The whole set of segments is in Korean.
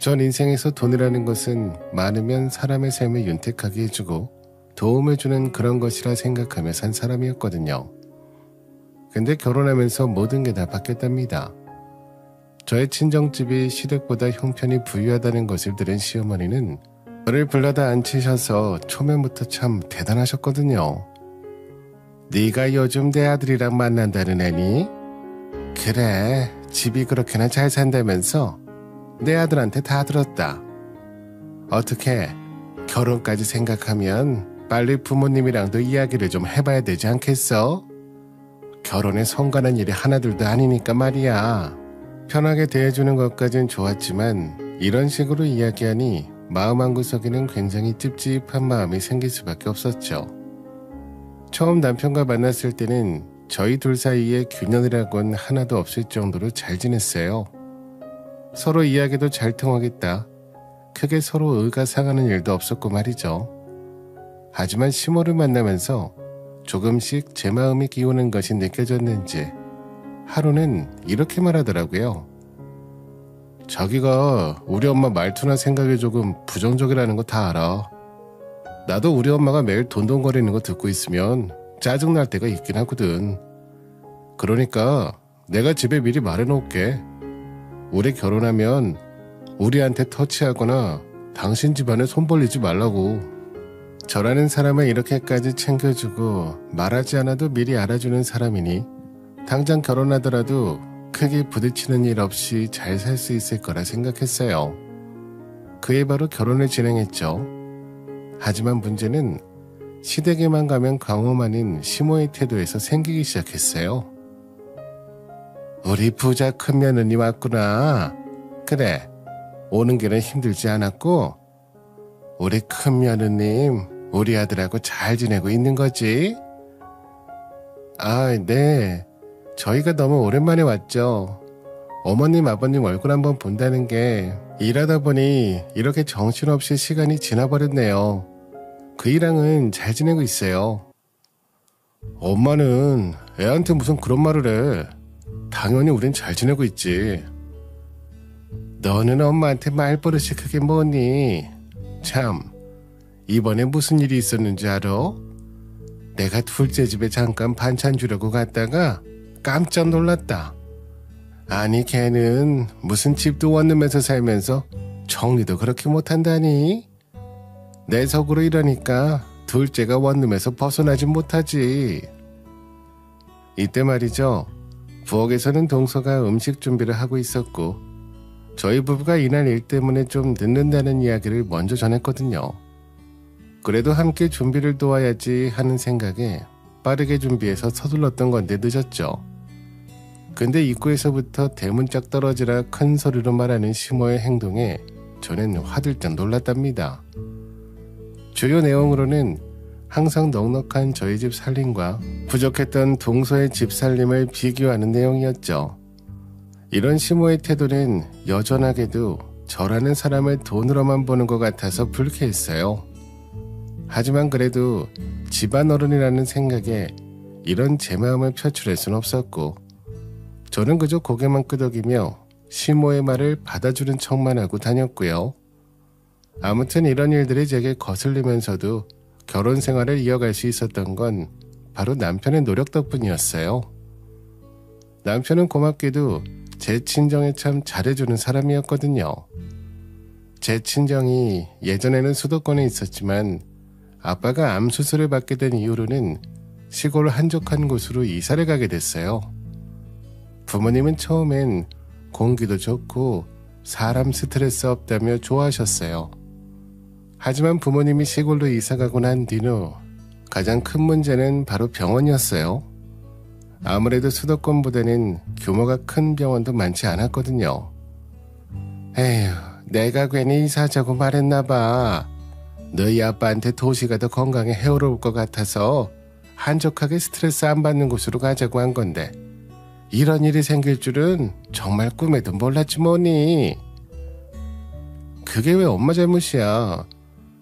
전 인생에서 돈이라는 것은 많으면 사람의 삶을 윤택하게 해주고 도움을 주는 그런 것이라 생각하며 산 사람이었거든요. 근데 결혼하면서 모든 게 다 바뀌었답니다. 저의 친정집이 시댁보다 형편이 부유하다는 것을 들은 시어머니는 저를 불러다 앉히셔서 초면부터 참 대단하셨거든요. 네가 요즘 내 아들이랑 만난다는 애니? 그래, 집이 그렇게나 잘 산다면서 내 아들한테 다 들었다. 어떻게 결혼까지 생각하면 빨리 부모님이랑도 이야기를 좀 해봐야 되지 않겠어? 결혼에 성가는 일이 하나둘도 아니니까 말이야. 편하게 대해주는 것까진 좋았지만 이런 식으로 이야기하니 마음 한구석에는 굉장히 찝찝한 마음이 생길 수밖에 없었죠. 처음 남편과 만났을 때는 저희 둘 사이에 균열이라곤 하나도 없을 정도로 잘 지냈어요. 서로 이야기도 잘 통하겠다. 크게 서로 의가 상하는 일도 없었고 말이죠. 하지만 시모를 만나면서 조금씩 제 마음이 기우는 것이 느껴졌는지 하루는 이렇게 말하더라고요. 자기가 우리 엄마 말투나 생각이 조금 부정적이라는 거 다 알아. 나도 우리 엄마가 매일 돈돈거리는 거 듣고 있으면 짜증날 때가 있긴 하거든. 그러니까 내가 집에 미리 말해놓을게. 우리 결혼하면 우리한테 터치하거나 당신 집안에 손 벌리지 말라고. 저라는 사람을 이렇게까지 챙겨주고 말하지 않아도 미리 알아주는 사람이니 당장 결혼하더라도 크게 부딪히는 일 없이 잘 살 수 있을 거라 생각했어요. 그에 바로 결혼을 진행했죠. 하지만 문제는 시댁에만 가면 광호만인 시모의 태도에서 생기기 시작했어요. 우리 부자 큰 며느님 왔구나. 그래, 오는 길은 힘들지 않았고 우리 큰 며느님 우리 아들하고 잘 지내고 있는 거지? 아, 네. 저희가 너무 오랜만에 왔죠. 어머님 아버님 얼굴 한번 본다는 게 일하다 보니 이렇게 정신없이 시간이 지나버렸네요. 그 이랑은 잘 지내고 있어요. 엄마는 애한테 무슨 그런 말을 해. 당연히 우린 잘 지내고 있지. 너는 엄마한테 말버릇이 그게 뭐니? 참, 이번에 무슨 일이 있었는지 알아? 내가 둘째 집에 잠깐 반찬 주려고 갔다가 깜짝 놀랐다. 아니 걔는 무슨 집도 원룸에서 살면서 정리도 그렇게 못한다니? 내 속으로 이러니까 둘째가 원룸에서 벗어나지 못하지. 이때 말이죠. 부엌에서는 동서가 음식 준비를 하고 있었고 저희 부부가 이날 일 때문에 좀 늦는다는 이야기를 먼저 전했거든요. 그래도 함께 준비를 도와야지 하는 생각에 빠르게 준비해서 서둘렀던 건데 늦었죠. 근데 입구에서부터 대문짝 떨어지라 큰 소리로 말하는 시모의 행동에 저는 화들짝 놀랐답니다. 주요 내용으로는 항상 넉넉한 저희 집 살림과 부족했던 동서의 집 살림을 비교하는 내용이었죠. 이런 시모의 태도는 여전하게도 저라는 사람을 돈으로만 보는 것 같아서 불쾌했어요. 하지만 그래도 집안 어른이라는 생각에 이런 제 마음을 표출할 순 없었고 저는 그저 고개만 끄덕이며 시모의 말을 받아주는 척만 하고 다녔고요. 아무튼 이런 일들이 제게 거슬리면서도 결혼 생활을 이어갈 수 있었던 건 바로 남편의 노력 덕분이었어요. 남편은 고맙게도 제 친정에 참 잘해주는 사람이었거든요. 제 친정이 예전에는 수도권에 있었지만 아빠가 암 수술을 받게 된 이후로는 시골 한적한 곳으로 이사를 가게 됐어요. 부모님은 처음엔 공기도 좋고 사람 스트레스 없다며 좋아하셨어요. 하지만 부모님이 시골로 이사가고 난 뒤로 가장 큰 문제는 바로 병원이었어요. 아무래도 수도권보다는 규모가 큰 병원도 많지 않았거든요. 에휴, 내가 괜히 이사하자고 말했나봐. 너희 아빠한테 도시가 더 건강에 해로울 것 같아서 한적하게 스트레스 안 받는 곳으로 가자고 한 건데 이런 일이 생길 줄은 정말 꿈에도 몰랐지 뭐니. 그게 왜 엄마 잘못이야.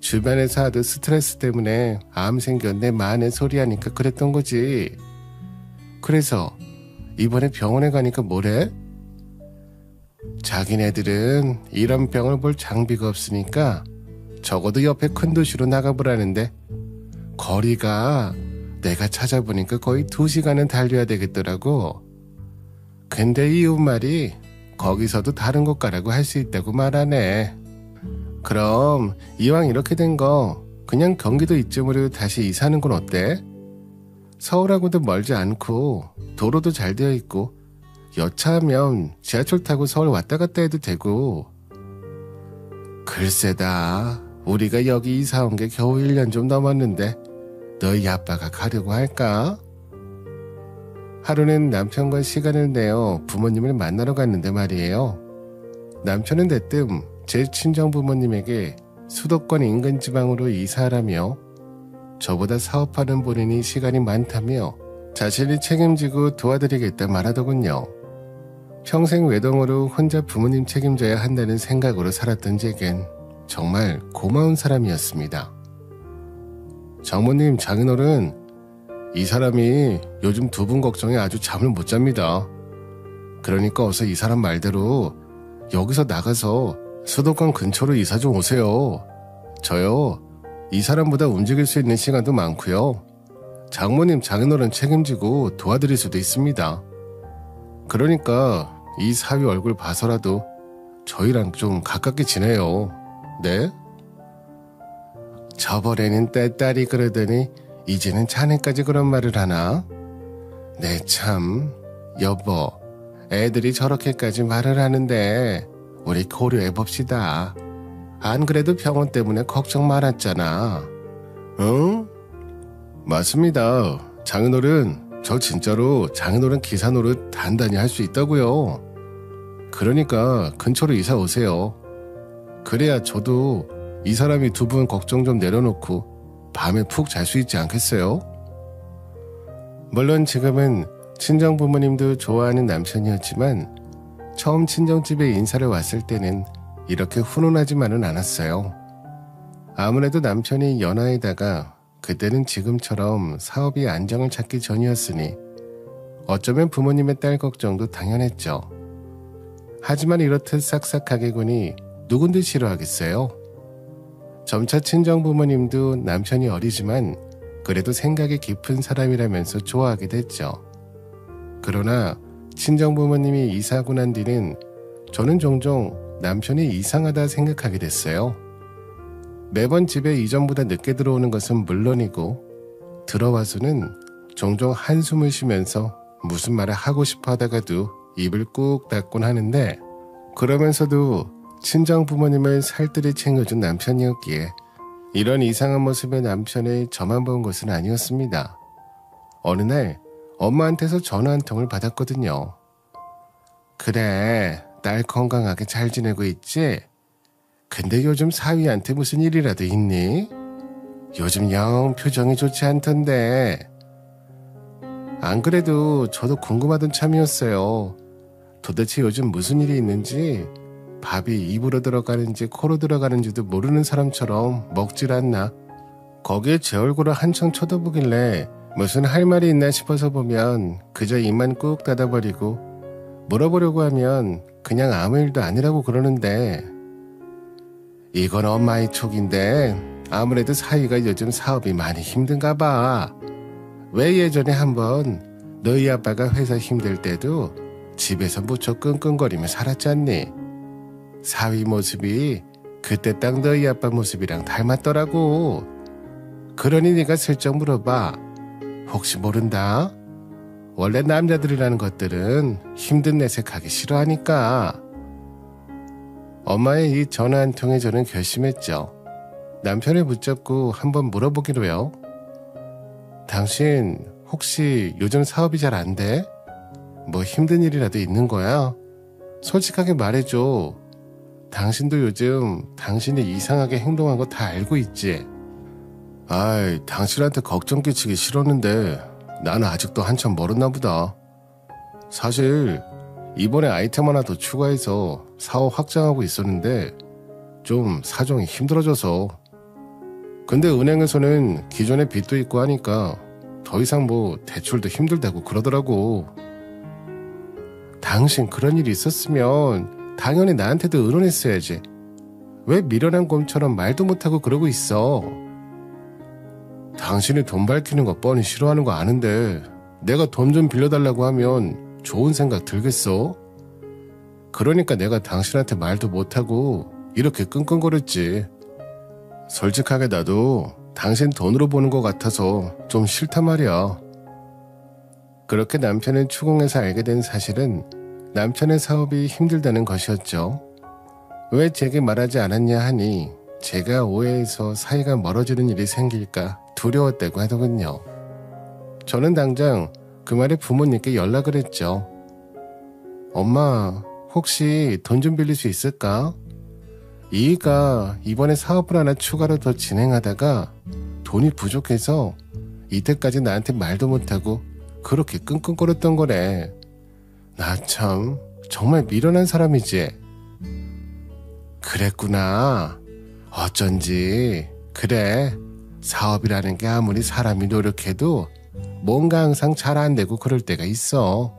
주변에서 하도 스트레스 때문에 암 생겼네 마네 소리 하니까 그랬던 거지. 그래서 이번에 병원에 가니까 뭐래? 자기네들은 이런 병을 볼 장비가 없으니까 적어도 옆에 큰 도시로 나가보라는데 거리가 내가 찾아보니까 거의 2시간은 달려야 되겠더라고. 근데 이웃 말이 거기서도 다른 곳 가라고 할 수 있다고 말하네. 그럼 이왕 이렇게 된 거 그냥 경기도 이쯤으로 다시 이사하는 건 어때? 서울하고도 멀지 않고 도로도 잘 되어 있고 여차하면 지하철 타고 서울 왔다 갔다 해도 되고. 글쎄다, 우리가 여기 이사 온 게 겨우 1년 좀 넘었는데 너희 아빠가 가려고 할까? 하루는 남편과 시간을 내어 부모님을 만나러 갔는데 말이에요. 남편은 대뜸 제 친정 부모님에게 수도권 인근 지방으로 이사하라며 저보다 사업하는 본인이 시간이 많다며 자신이 책임지고 도와드리겠다 말하더군요. 평생 외동으로 혼자 부모님 책임져야 한다는 생각으로 살았던 제겐 정말 고마운 사람이었습니다. 장모님, 장인어른, 이 사람이 요즘 두 분 걱정에 아주 잠을 못 잡니다. 그러니까 어서 이 사람 말대로 여기서 나가서 수도권 근처로 이사 좀 오세요. 저요, 이 사람보다 움직일 수 있는 시간도 많고요. 장모님, 장인어른 책임지고 도와드릴 수도 있습니다. 그러니까 이 사위 얼굴 봐서라도 저희랑 좀 가깝게 지내요. 네? 저번에는 딸딸이 그러더니 이제는 자네까지 그런 말을 하나? 네, 참, 여보, 애들이 저렇게까지 말을 하는데 우리 고려해봅시다. 안 그래도 병원 때문에 걱정 많았잖아. 응? 맞습니다. 장인어른, 저 진짜로 장인어른 기사 노릇 단단히 할 수 있다고요. 그러니까 근처로 이사 오세요. 그래야 저도 이 사람이 두 분 걱정 좀 내려놓고 밤에 푹 잘 수 있지 않겠어요? 물론 지금은 친정 부모님도 좋아하는 남편이었지만 처음 친정집에 인사를 왔을 때는 이렇게 훈훈하지만은 않았어요. 아무래도 남편이 연하에다가 그때는 지금처럼 사업이 안정을 찾기 전이었으니 어쩌면 부모님의 딸 걱정도 당연했죠. 하지만 이렇듯 싹싹하게 구니 누군들 싫어하겠어요? 점차 친정 부모님도 남편이 어리지만 그래도 생각이 깊은 사람이라면서 좋아하게 됐죠. 그러나 친정 부모님이 이사하고 난 뒤는 저는 종종 남편이 이상하다 생각하게 됐어요. 매번 집에 이전보다 늦게 들어오는 것은 물론이고 들어와서는 종종 한숨을 쉬면서 무슨 말을 하고 싶어 하다가도 입을 꾹 닫곤 하는데 그러면서도 친정 부모님을 살뜰히 챙겨준 남편이었기에 이런 이상한 모습의 남편을 저만 본 것은 아니었습니다. 어느 날 엄마한테서 전화 한 통을 받았거든요. 그래, 딸 건강하게 잘 지내고 있지? 근데 요즘 사위한테 무슨 일이라도 있니? 요즘 영 표정이 좋지 않던데. 안 그래도 저도 궁금하던 참이었어요. 도대체 요즘 무슨 일이 있는지, 밥이 입으로 들어가는지 코로 들어가는지도 모르는 사람처럼 먹질 않나. 거기에 제 얼굴을 한창 쳐다보길래 무슨 할 말이 있나 싶어서 보면 그저 입만 꾹 닫아버리고 물어보려고 하면 그냥 아무 일도 아니라고 그러는데, 이건 엄마의 촉인데 아무래도 사위가 요즘 사업이 많이 힘든가 봐. 왜 예전에 한번 너희 아빠가 회사 힘들 때도 집에서 무척 끙끙거리며 살았지 않니? 사위 모습이 그때 딱 너희 아빠 모습이랑 닮았더라고. 그러니 네가 슬쩍 물어봐. 혹시 모른다? 원래 남자들이라는 것들은 힘든 내색하기 싫어하니까. 엄마의 이 전화 한 통에 저는 결심했죠. 남편을 붙잡고 한번 물어보기로요. 당신 혹시 요즘 사업이 잘 안 돼? 뭐 힘든 일이라도 있는 거야? 솔직하게 말해줘. 당신도 요즘 당신이 이상하게 행동한 거 다 알고 있지? 아이, 당신한테 걱정 끼치기 싫었는데 나는 아직도 한참 멀었나 보다. 사실 이번에 아이템 하나 더 추가해서 사업 확장하고 있었는데 좀 사정이 힘들어져서. 근데 은행에서는 기존에 빚도 있고 하니까 더 이상 뭐 대출도 힘들다고 그러더라고. 당신 그런 일이 있었으면 당연히 나한테도 의논했어야지. 왜 미련한 곰처럼 말도 못하고 그러고 있어? 당신이 돈 밝히는 거 뻔히 싫어하는 거 아는데 내가 돈 좀 빌려달라고 하면 좋은 생각 들겠어? 그러니까 내가 당신한테 말도 못하고 이렇게 끙끙거렸지. 솔직하게 나도 당신 돈으로 보는 것 같아서 좀 싫단 말이야. 그렇게 남편을 추궁해서 알게 된 사실은 남편의 사업이 힘들다는 것이었죠. 왜 제게 말하지 않았냐 하니 제가 오해해서 사이가 멀어지는 일이 생길까 두려웠다고 하더군요. 저는 당장 그 말에 부모님께 연락을 했죠. 엄마, 혹시 돈 좀 빌릴 수 있을까? 이희가 이번에 사업을 하나 추가로 더 진행하다가 돈이 부족해서 이때까지 나한테 말도 못하고 그렇게 끙끙거렸던 거래. 나 참 정말 미련한 사람이지. 그랬구나. 어쩐지. 그래, 사업이라는 게 아무리 사람이 노력해도 뭔가 항상 잘 안 되고 그럴 때가 있어.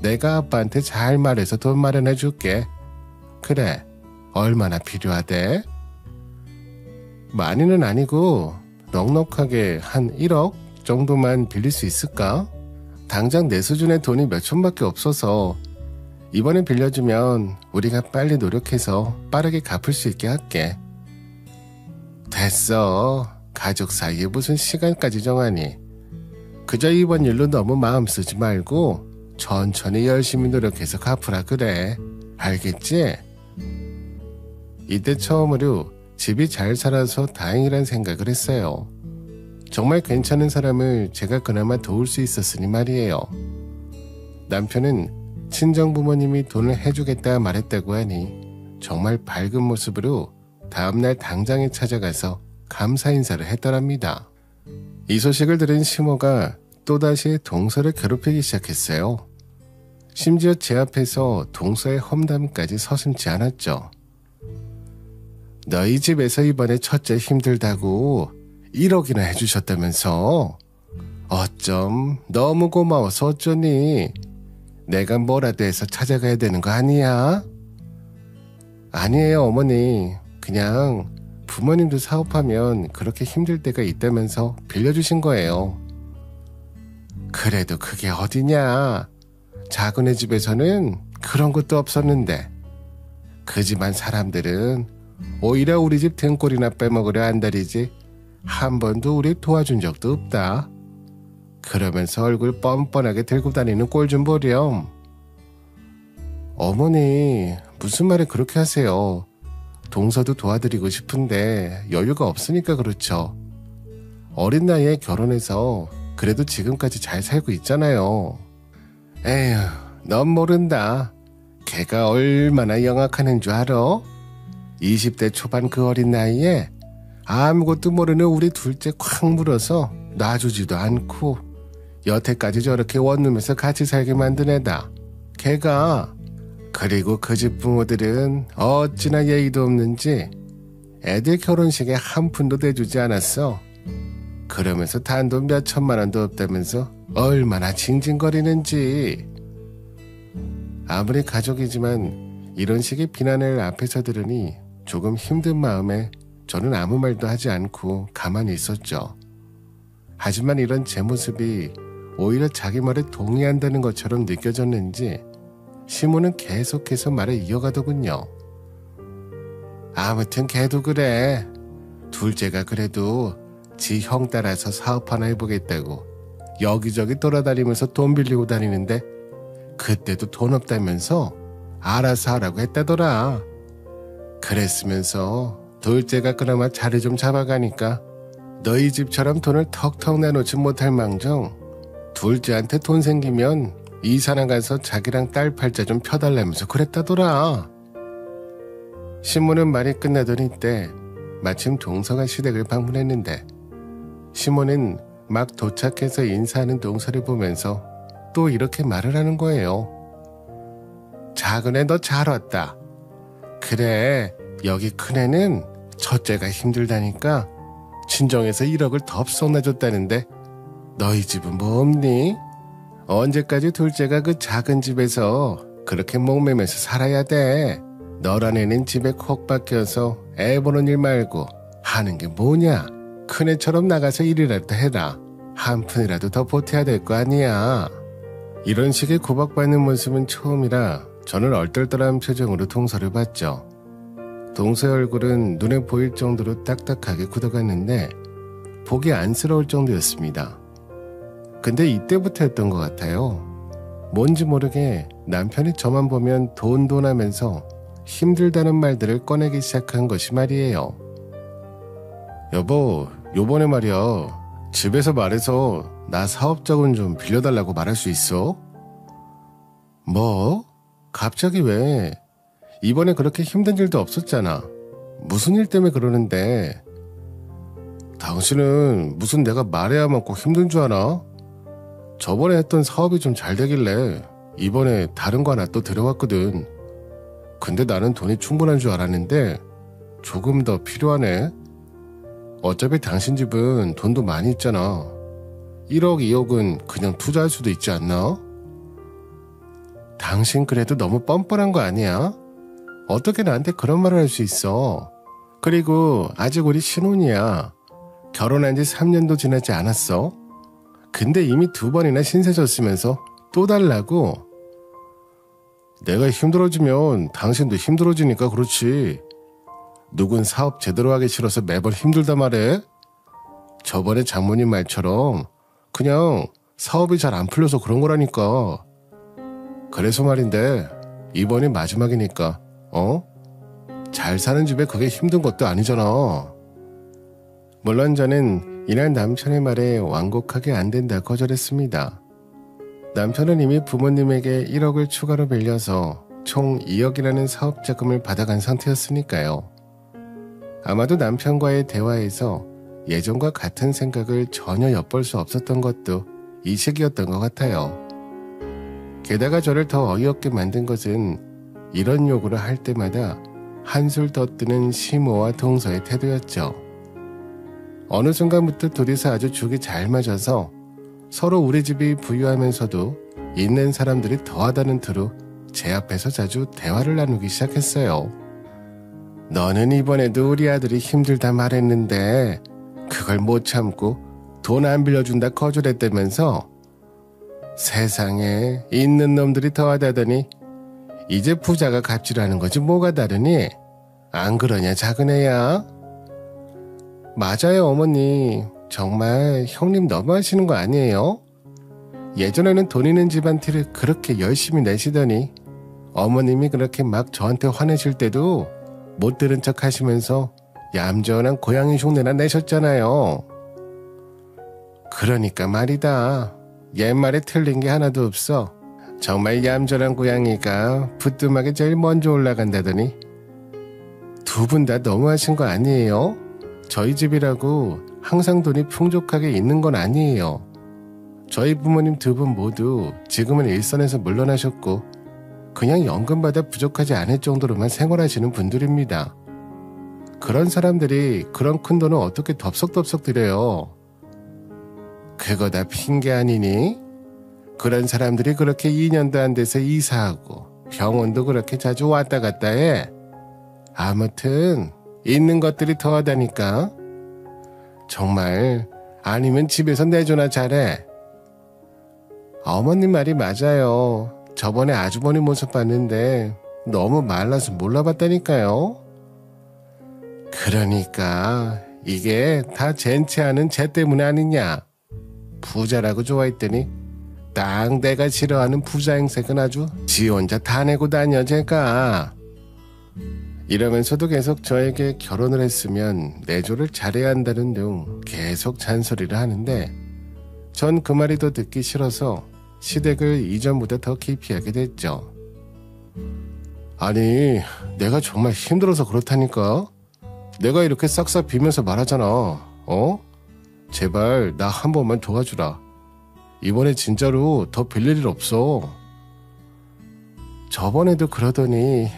내가 아빠한테 잘 말해서 돈 마련해 줄게. 그래, 얼마나 필요하대? 많이는 아니고 넉넉하게 한 1억 정도만 빌릴 수 있을까? 당장 내 수준의 돈이 몇 촌밖에 없어서 이번에 빌려주면 우리가 빨리 노력해서 빠르게 갚을 수 있게 할게. 됐어. 가족 사이에 무슨 시간까지 정하니. 그저 이번 일로 너무 마음 쓰지 말고 천천히 열심히 노력해서 갚으라 그래. 알겠지? 이때 처음으로 집이 잘 살아서 다행이란 생각을 했어요. 정말 괜찮은 사람을 제가 그나마 도울 수 있었으니 말이에요. 남편은 친정부모님이 돈을 해주겠다 말했다고 하니 정말 밝은 모습으로 다음날 당장에 찾아가서 감사 인사를 했더랍니다. 이 소식을 들은 시모가 또다시 동서를 괴롭히기 시작했어요. 심지어 제 앞에서 동서의 험담까지 서슴지 않았죠. 너희 집에서 이번에 첫째 힘들다고 1억이나 해주셨다면서? 어쩜 너무 고마워서 어쩌니? 내가 뭐라도 해서 찾아가야 되는 거 아니야? 아니에요, 어머니. 그냥 부모님도 사업하면 그렇게 힘들 때가 있다면서 빌려주신 거예요. 그래도 그게 어디냐? 작은애 집에서는 그런 것도 없었는데 그 집안 사람들은 오히려 우리 집 등골이나 빼먹으려 안달이지 한 번도 우리 도와준 적도 없다. 그러면서 얼굴 뻔뻔하게 들고 다니는 꼴 좀 보렴. 어머니, 무슨 말을 그렇게 하세요. 동서도 도와드리고 싶은데 여유가 없으니까 그렇죠. 어린 나이에 결혼해서 그래도 지금까지 잘 살고 있잖아요. 에휴, 넌 모른다. 걔가 얼마나 영악한 애인 줄 알아? 20대 초반 그 어린 나이에 아무것도 모르는 우리 둘째 콱 물어서 놔주지도 않고 여태까지 저렇게 원룸에서 같이 살게 만든 애다. 걔가. 그리고 그 집 부모들은 어찌나 예의도 없는지 애들 결혼식에 한 푼도 대주지 않았어. 그러면서 단돈 몇 천만 원도 없다면서 얼마나 징징거리는지. 아무리 가족이지만 이런 식의 비난을 앞에서 들으니 조금 힘든 마음에 저는 아무 말도 하지 않고 가만히 있었죠. 하지만 이런 제 모습이 오히려 자기 말에 동의한다는 것처럼 느껴졌는지 시모는 계속해서 말을 이어가더군요. 아무튼 걔도 그래. 둘째가 그래도 지 형 따라서 사업 하나 해보겠다고 여기저기 돌아다니면서 돈 빌리고 다니는데 그때도 돈 없다면서 알아서 하라고 했다더라. 그랬으면서 둘째가 그나마 자리 좀 잡아가니까 너희 집처럼 돈을 턱턱 내놓지 못할 망정 둘째한테 돈 생기면 이사나 가서 자기랑 딸 팔자 좀 펴달라면서 그랬다더라. 시모는 말이 끝나던 이때 마침 동서가 시댁을 방문했는데 시모는 막 도착해서 인사하는 동서를 보면서 또 이렇게 말을 하는 거예요. 작은애 너 잘 왔다. 그래, 여기 큰애는 첫째가 힘들다니까 친정에서 1억을 덥석 내줬다는데 너희 집은 뭐 없니? 언제까지 둘째가 그 작은 집에서 그렇게 목매면서 살아야 돼. 너란 애는 집에 콕 박혀서 애 보는 일 말고 하는 게 뭐냐? 큰애처럼 나가서 일이라도 해라. 한 푼이라도 더 보태야 될 거 아니야. 이런 식의 구박받는 모습은 처음이라 저는 얼떨떨한 표정으로 동서를 봤죠. 동서의 얼굴은 눈에 보일 정도로 딱딱하게 굳어갔는데 보기 안쓰러울 정도였습니다. 근데 이때부터였던 것 같아요. 뭔지 모르게 남편이 저만 보면 돈 하면서 힘들다는 말들을 꺼내기 시작한 것이 말이에요. 여보, 요번에 말이야. 집에서 말해서 나 사업자금 좀 빌려달라고 말할 수 있어? 뭐? 갑자기 왜? 이번에 그렇게 힘든 일도 없었잖아. 무슨 일 때문에 그러는데? 당신은 무슨 내가 말해야만 꼭 힘든 줄 아나? 저번에 했던 사업이 좀 잘 되길래 이번에 다른 거 하나 또 들여왔거든. 근데 나는 돈이 충분한 줄 알았는데 조금 더 필요하네. 어차피 당신 집은 돈도 많이 있잖아. 1억, 2억은 그냥 투자할 수도 있지 않나? 당신 그래도 너무 뻔뻔한 거 아니야? 어떻게 나한테 그런 말을 할 수 있어? 그리고 아직 우리 신혼이야. 결혼한 지 3년도 지나지 않았어. 근데 이미 2번이나 신세 졌으면서 또 달라고? 내가 힘들어지면 당신도 힘들어지니까 그렇지. 누군 사업 제대로 하기 싫어서 매번 힘들다 말해? 저번에 장모님 말처럼 그냥 사업이 잘 안 풀려서 그런 거라니까. 그래서 말인데 이번이 마지막이니까 잘 사는 집에 그게 힘든 것도 아니잖아. 물론 저는 이날 남편의 말에 완곡하게 안 된다 거절했습니다. 남편은 이미 부모님에게 1억을 추가로 빌려서 총 2억이라는 사업 자금을 받아간 상태였으니까요. 아마도 남편과의 대화에서 예전과 같은 생각을 전혀 엿볼 수 없었던 것도 이 시기였던 것 같아요. 게다가 저를 더 어이없게 만든 것은 이런 요구를 할 때마다 한술 더 뜨는 시모와 동서의 태도였죠. 어느 순간부터 둘이서 아주 죽이 잘 맞아서 서로 우리 집이 부유하면서도 있는 사람들이 더하다는 투로 제 앞에서 자주 대화를 나누기 시작했어요. 너는 이번에도 우리 아들이 힘들다 말했는데 그걸 못 참고 돈 안 빌려준다 거절했다면서? 세상에 있는 놈들이 더하다더니 이제 부자가 갑질하는 거지 뭐가 다르니? 안 그러냐 작은 애야? 맞아요 어머니. 정말 형님 너무하시는 거 아니에요? 예전에는 돈 있는 집안 티를 그렇게 열심히 내시더니 어머님이 그렇게 막 저한테 화내실 때도 못 들은 척 하시면서 얌전한 고양이 흉내나 내셨잖아요. 그러니까 말이다. 옛말에 틀린 게 하나도 없어. 정말 얌전한 고양이가 부뚜막에 제일 먼저 올라간다더니 두 분 다 너무하신 거 아니에요? 저희 집이라고 항상 돈이 풍족하게 있는 건 아니에요. 저희 부모님 두 분 모두 지금은 일선에서 물러나셨고 그냥 연금 받아 부족하지 않을 정도로만 생활하시는 분들입니다. 그런 사람들이 그런 큰 돈을 어떻게 덥석덥석 드려요? 그거 다 핑계 아니니? 그런 사람들이 그렇게 2년도 안 돼서 이사하고 병원도 그렇게 자주 왔다 갔다 해. 아무튼 있는 것들이 더하다니까. 정말 아니면 집에서 내조나 잘해. 어머님 말이 맞아요. 저번에 아주머니 모습 봤는데 너무 말라서 몰라봤다니까요. 그러니까 이게 다 젠체하는 쟤 때문에 아니냐. 부자라고 좋아했더니 딱 내가 싫어하는 부자 행색은 아주 지 혼자 다 내고 다녀 쟤가. 이러면서도 계속 저에게 결혼을 했으면 내조를 잘해야 한다는 등 계속 잔소리를 하는데 전 그 말이 더 듣기 싫어서 시댁을 이전보다 더 기피하게 됐죠. 아니 내가 정말 힘들어서 그렇다니까. 내가 이렇게 싹싹 비면서 말하잖아. 제발 나 한 번만 도와주라. 이번에 진짜로 더 빌릴 일 없어. 저번에도 그러더니